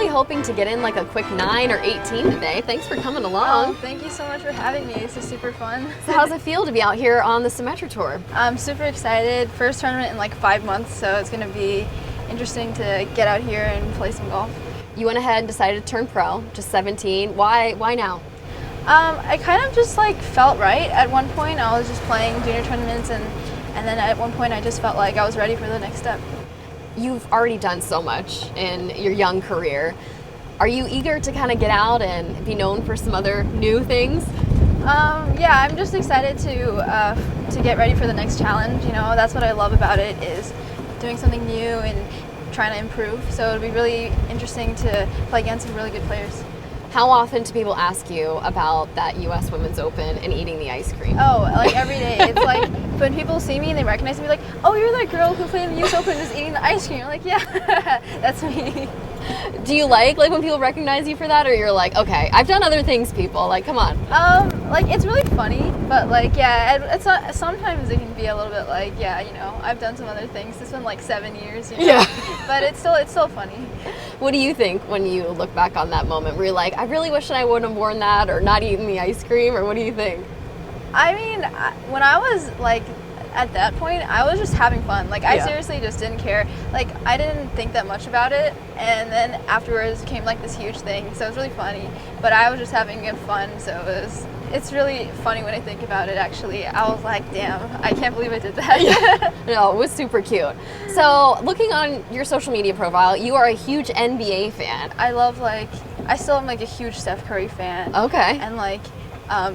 really hoping to get in like a quick 9 or 18 today. Thanks for coming along. Oh, thank you so much for having me. This is super fun. So how does it feel to be out here on the Symetra Tour? I'm super excited. First tournament in like 5 months, so it's going to be interesting to get out here and play some golf. You went ahead and decided to turn pro, just 17. Why now? I kind of just like felt right at one point. I was just playing junior tournaments and then at one point I just felt like I was ready for the next step. You've already done so much in your young career. Are you eager to kind of get out and be known for some other new things? Yeah, I'm just excited to get ready for the next challenge. You know, that's what I love about it, is doing something new and trying to improve. So it'll be really interesting to play against some really good players. How often do people ask you about that U.S. Women's Open and eating the ice cream? Oh, like every day. It's like when people see me and they recognize me, like, oh, you're that girl who played in the U.S. Open just eating the ice cream. I'm like, yeah, that's me. Do you like when people recognize you for that, or you're like, okay, I've done other things, people, like, come on? Like, it's really funny, but like, yeah, it's not, sometimes it can be a little bit like, yeah, you know, I've done some other things. It's been like 7 years, you know? Yeah. But it's still funny. What do you think when you look back on that moment where you're like, I really wish I wouldn't have worn that or not eaten the ice cream, or what do you think? I mean, when I was like, at that point, I was just having fun. Like, I Yeah. seriously just didn't care. Like, I didn't think that much about it, and then afterwards it became like this huge thing, so it was really funny. But I was just having fun, so it's really funny when I think about it, actually. I was like, damn, I can't believe I did that. Yeah. No, it was super cute. So, looking on your social media profile, you are a huge NBA fan. I still am like a huge Steph Curry fan. Okay. And like,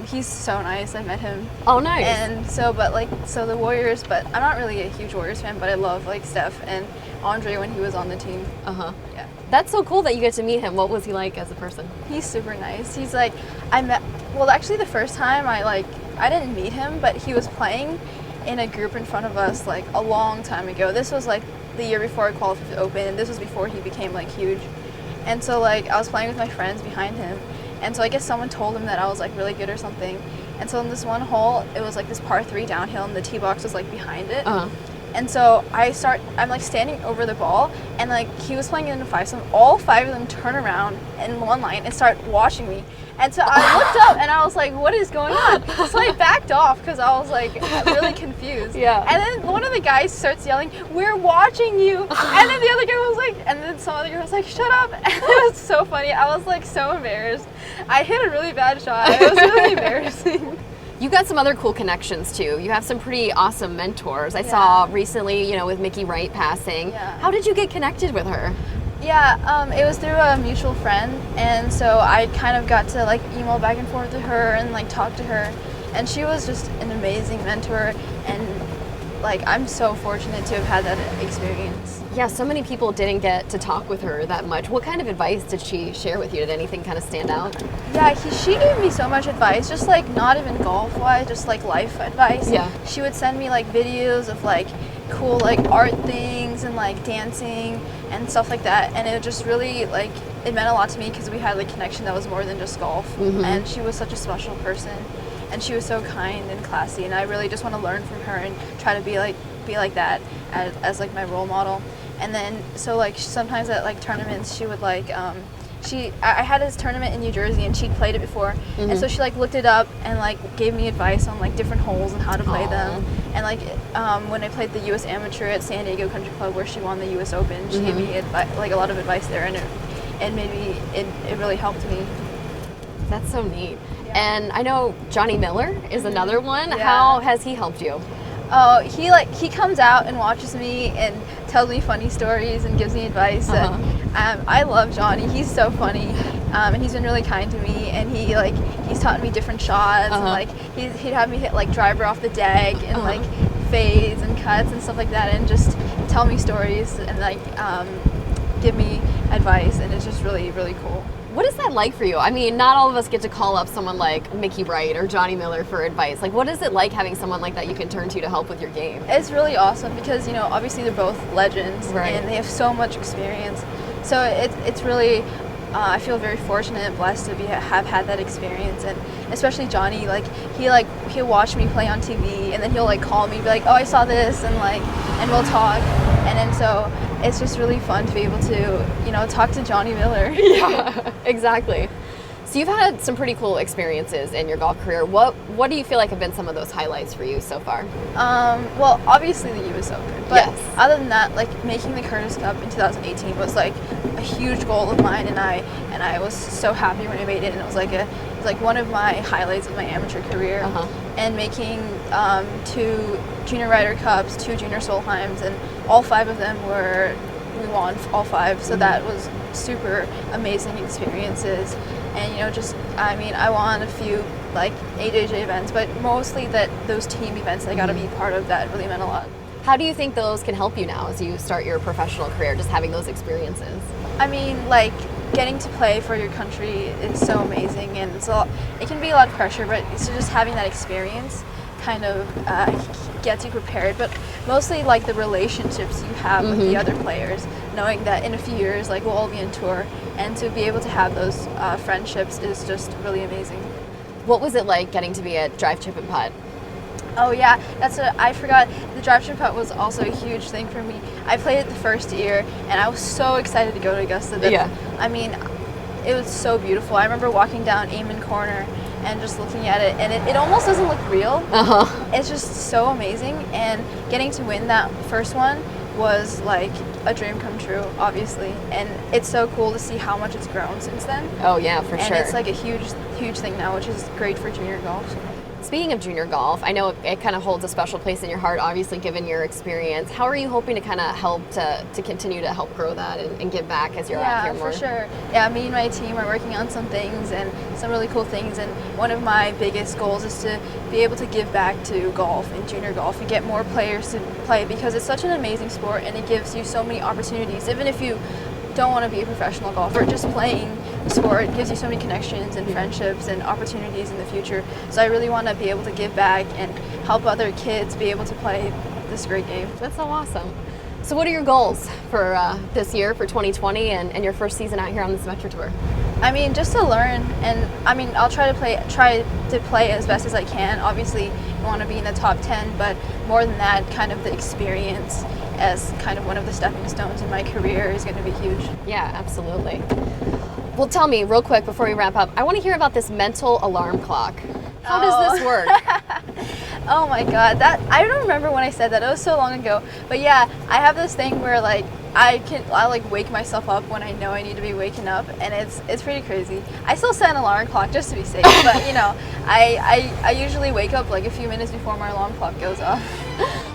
he's so nice. I met him. Oh, nice. And so the Warriors, but I'm not really a huge Warriors fan, but I love like Steph and Andre when he was on the team. Uh-huh. Yeah. That's so cool that you get to meet him. What was he like as a person? He's super nice. He's like, actually the first time I didn't meet him, but he was playing in a group in front of us like a long time ago. This was like the year before I qualified for the Open, and this was before he became like huge. And so like I was playing with my friends behind him, and so I guess someone told him that I was like really good or something. And so in this one hole, it was like this par 3 downhill, and the tee box was like behind it. Uh-huh. And so I'm like standing over the ball, and like he was playing it in a 5-some. All 5 of them turn around in one line and start watching me. And so I looked up and I was like, what is going on? So I backed off because I was like really confused. Yeah. And then one of the guys starts yelling, "We're watching you!" And then the other guy was like, and then some other girl was like, "Shut up!" And it was so funny. I was like so embarrassed. I hit a really bad shot. It was really embarrassing. You got some other cool connections too. You have some pretty awesome mentors. I saw recently, with Mickey Wright passing. Yeah. How did you get connected with her? Yeah, it was through a mutual friend, and so I kind of got to like email back and forth to her and like talk to her, and she was just an amazing mentor, and like I'm so fortunate to have had that experience. Yeah, so many people didn't get to talk with her that much. What kind of advice did she share with you? Did anything kind of stand out? Yeah, she gave me so much advice, just like not even golf-wise, just like life advice. Yeah. She would send me like videos of like cool like art things and like dancing and stuff like that, and it just really like it meant a lot to me because we had like connection that was more than just golf. Mm-hmm. And she was such a special person, and she was so kind and classy, and I really just want to learn from her and try to be like that as like my role model. And then so like sometimes at like tournaments she would like I had this tournament in New Jersey and she'd played it before, Mm-hmm. and so she like looked it up and like gave me advice on like different holes and how to play Aww. them. And like when I played the U.S. Amateur at San Diego Country Club where she won the U.S. Open, she gave me like a lot of advice there, and it really helped me. That's so neat. Yeah. And I know Johnny Miller is another one. Yeah. How has he helped you? Oh, he comes out and watches me and tells me funny stories and gives me advice. Uh-huh. And I love Johnny. He's so funny, and he's been really kind to me. And he's taught me different shots. Uh-huh. And like he'd have me hit like driver off the deck and Uh-huh. like fades and cuts and stuff like that, and just tell me stories and like give me advice. And it's just really, really cool. What is that like for you? I mean, not all of us get to call up someone like Mickey Wright or Johnny Miller for advice. Like, what is it like having someone like that you can turn to help with your game? It's really awesome because, obviously they're both legends, Right. and they have so much experience. So it's really, I feel very fortunate and blessed to have had that experience. And especially Johnny, he'll watch me play on TV, and then he'll call me, be like, oh, I saw this, and we'll talk. And then so it's just really fun to be able to, you know, talk to Johnny Miller. Yeah, exactly. So you've had some pretty cool experiences in your golf career. What do you feel like have been some of those highlights for you so far? Well, obviously the U.S. Open, but Yes. other than that, like making the Curtis Cup in 2018 was like a huge goal of mine, and I was so happy when I made it, and it was like one of my highlights of my amateur career. And making 2 Junior Ryder Cups, 2 Junior Solheims, and all 5 of them we won all 5. So that was super amazing experiences. And you know, just I won a few like AJJ events, but mostly those team events I got to be part of that really meant a lot. How do you think those can help you now as you start your professional career, just having those experiences? I mean, like getting to play for your country is so amazing, and it can be a lot of pressure, but it's just having that experience kind of gets you prepared. But mostly like the relationships you have with the other players, knowing that in a few years like we'll all be on tour, and to be able to have those friendships is just really amazing. What was it like getting to be at Drive, Chip, and Putt? Oh yeah, I forgot. The Drive Chip Putt was also a huge thing for me. I played it the first year, and I was so excited to go to Augusta. I mean, it was so beautiful. I remember walking down Amon Corner and just looking at it, and it almost doesn't look real. It's just so amazing, and getting to win that first one was like a dream come true, obviously. And it's so cool to see how much it's grown since then. Oh yeah, for sure. And it's like a huge thing now, which is great for junior golf. Speaking of junior golf, I know it kind of holds a special place in your heart, obviously, given your experience. How are you hoping to kind of help to continue to help grow that and give back as you're out here more? Yeah, for sure. Yeah, me and my team are working on some things and some really cool things. And one of my biggest goals is to be able to give back to golf and junior golf and get more players to play, because it's such an amazing sport and it gives you so many opportunities. Even if you don't want to be a professional golfer, just playing the sport gives you so many connections and friendships and opportunities in the future. So I really want to be able to give back and help other kids be able to play this great game. That's so awesome. So what are your goals for this year, for 2020, and your first season out here on this Metro Tour? I mean, just to learn, and I mean, I'll try to play as best as I can. Obviously, I want to be in the top 10, but more than that, kind of the experience as kind of one of the stepping stones in my career is going to be huge. Yeah, absolutely. Well, tell me real quick before we wrap up, I want to hear about this mental alarm clock. How does this work? Oh my god, I don't remember when I said that. It was so long ago. But yeah, I have this thing where like I like wake myself up when I know I need to be waking up, and it's pretty crazy. I still set an alarm clock just to be safe, but you know, I usually wake up like a few minutes before my alarm clock goes off.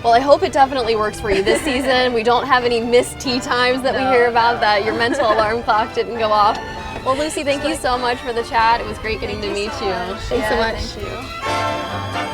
Well, I hope it definitely works for you this season. We don't have any missed tee times that we hear about, that your mental alarm clock didn't go off. Well, Lucy, thank you so much for the chat. It was great getting to meet you. Thanks so much. Thank you.